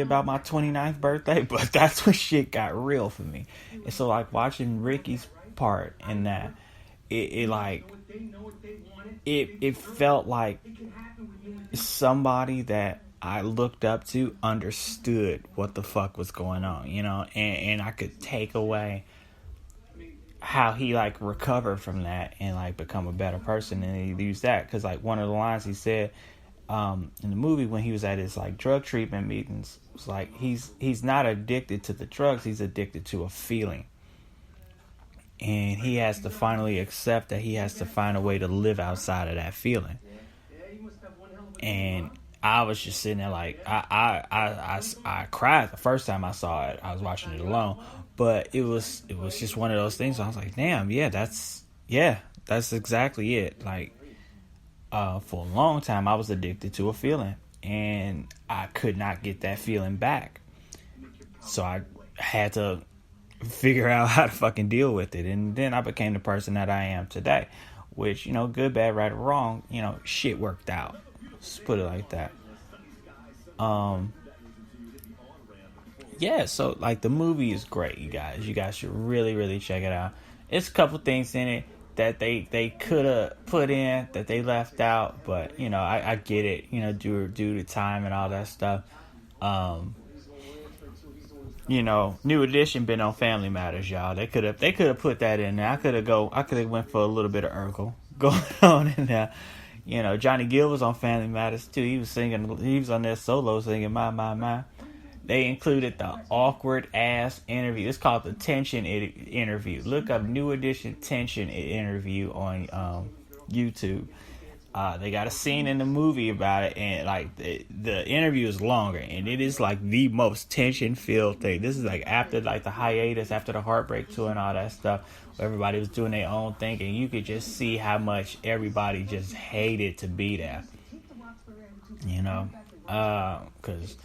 about my 29th birthday, but that's when shit got real for me. And so like watching Ricky's part in that, it like it felt like somebody that I looked up to understood what the fuck was going on, and I could take away how he like recovered from that and like become a better person, and he used that because like one of the lines he said in the movie when he was at his like drug treatment meetings was like he's not addicted to the drugs, he's addicted to a feeling, and he has to finally accept that he has to find a way to live outside of that feeling. And I was just sitting there like I cried the first time I saw it. I was watching it alone, but it was just one of those things. I was like, damn, that's exactly it. Like for a long time, I was addicted to a feeling, and I could not get that feeling back. So I had to figure out how to fucking deal with it, and then I became the person that I am today. Which, good, bad, right, or wrong, shit worked out. Let's put it like that. Yeah, so like the movie is great, you guys. You guys should really, really check it out. It's a couple things in it that they could have put in that they left out, but I get it, due to time and all that stuff. New Edition been on Family Matters, y'all. They could have put that in there. I could have went for a little bit of Urkel going on in there. Johnny Gill was on Family Matters too. He was on there solo singing My. They included the awkward ass interview. It's called the Tension interview. Look up New Edition Tension interview on YouTube. They got a scene in the movie about it, and like the interview is longer, and it is like the most tension filled thing. This is like after like the hiatus, after the Heartbreak tour and all that stuff, where everybody was doing their own thing, and you could just see how much everybody just hated to be there. Because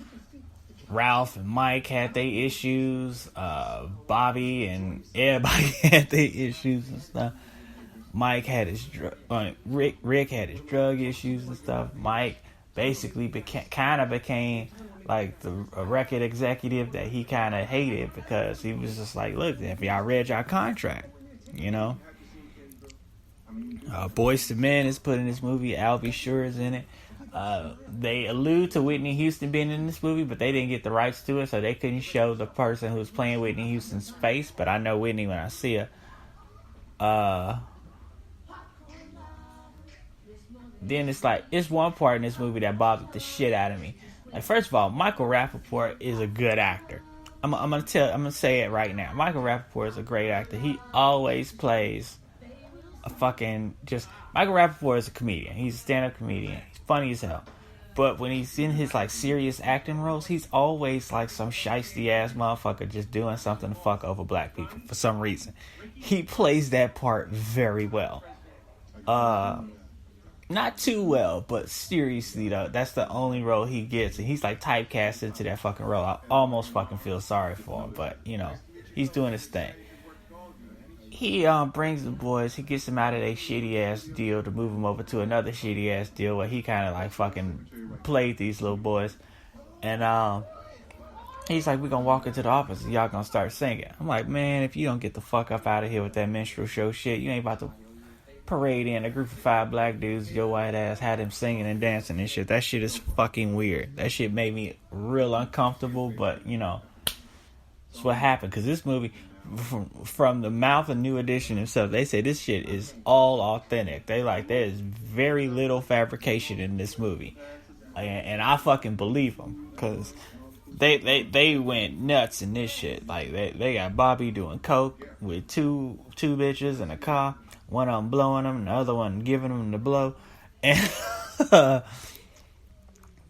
Ralph and Mike had their issues, Bobby and everybody had their issues and stuff. Mike had his Rick had his drug issues and stuff. Mike basically became like a record executive that he kind of hated because he was just like, look, if y'all read your contract, Boyz II Men is put in this movie. Al B. Sure is in it. They allude to Whitney Houston being in this movie, but they didn't get the rights to it, so they couldn't show the person who's playing Whitney Houston's face. But I know Whitney when I see her. Then it's one part in this movie that bothered the shit out of me. Like, first of all, Michael Rappaport is a good actor. I'm gonna say it right now. Michael Rappaport is a great actor. He always plays a fucking Michael Rappaport is a comedian. He's a stand-up comedian. He's funny as hell. But when he's in his like serious acting roles, he's always like some shiesty ass motherfucker just doing something to fuck over black people for some reason. He plays that part very well. Not too well, but seriously though, that's the only role he gets, and he's like typecast into that fucking role. I almost fucking feel sorry for him, but he's doing his thing. He brings the boys, he gets them out of their shitty ass deal to move them over to another shitty ass deal where he kind of like fucking played these little boys, and he's like, we're gonna walk into the office and y'all gonna start singing. I'm like, man, if you don't get the fuck up out of here with that minstrel show shit, you ain't about to parade in a group of 5 black dudes, your white ass had him singing and dancing and shit. That shit is fucking weird. That shit made me real uncomfortable, but it's what happened. Because this movie, from the mouth of New Edition himself, they say this shit is all authentic. They like, there's very little fabrication in this movie, and I fucking believe them, because they went nuts in this shit. Like they got Bobby doing coke with two bitches in a car. One of them blowing them, and the other one giving them the blow. And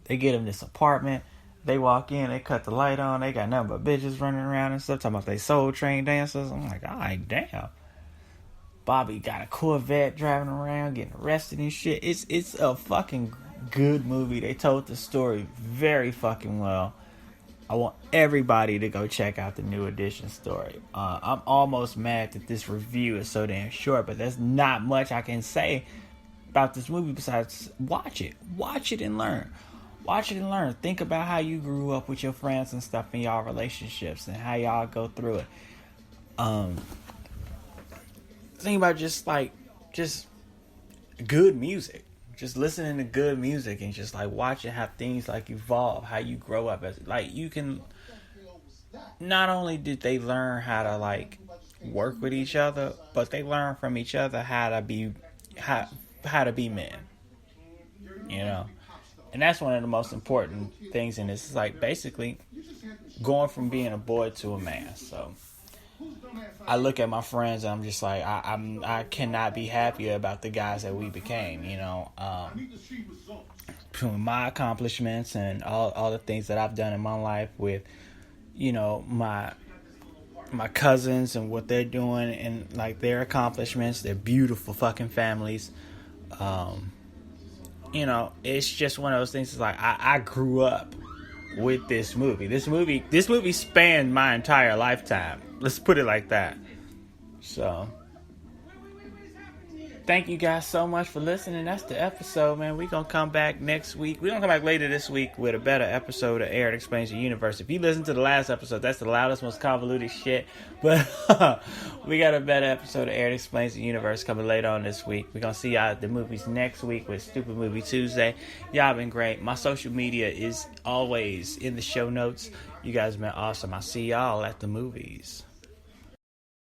they get them this apartment. They walk in, they cut the light on. They got nothing but bitches running around and stuff, talking about they Soul Train dancers. I'm like, alright, damn. Bobby got a Corvette driving around, getting arrested and shit. It's a fucking good movie. They told the story very fucking well. I want everybody to go check out the New Edition story. I'm almost mad that this review is so damn short, but there's not much I can say about this movie besides watch it. Watch it and learn. Watch it and learn. Think about how you grew up with your friends and stuff in y'all relationships and how y'all go through it. Think about just good music. Just listening to good music and just like watching how things like evolve, how you grow up as like you can. Not only did they learn how to like work with each other, but they learn from each other how to be men. You know, and that's one of the most important things in this. It's like basically going from being a boy to a man. So I look at my friends and I'm just like I cannot be happier about the guys that we became. You know, between my accomplishments and all the things that I've done in my life with, you know, my cousins and what they're doing and like their accomplishments, their beautiful fucking families. You know, it's just one of those things. It's like I grew up with this movie. This movie spanned my entire lifetime. Let's put it like that. So, thank you guys so much for listening. That's the episode, man. We're going to come back next week. We're going to come back later this week with a better episode of Eric Explains the Universe. If you listen to the last episode, that's the loudest, most convoluted shit. But we got a better episode of Eric Explains the Universe coming later on this week. We're going to see y'all at the movies next week with Stupid Movie Tuesday. Y'all been great. My social media is always in the show notes. You guys been awesome. I'll see y'all at the movies.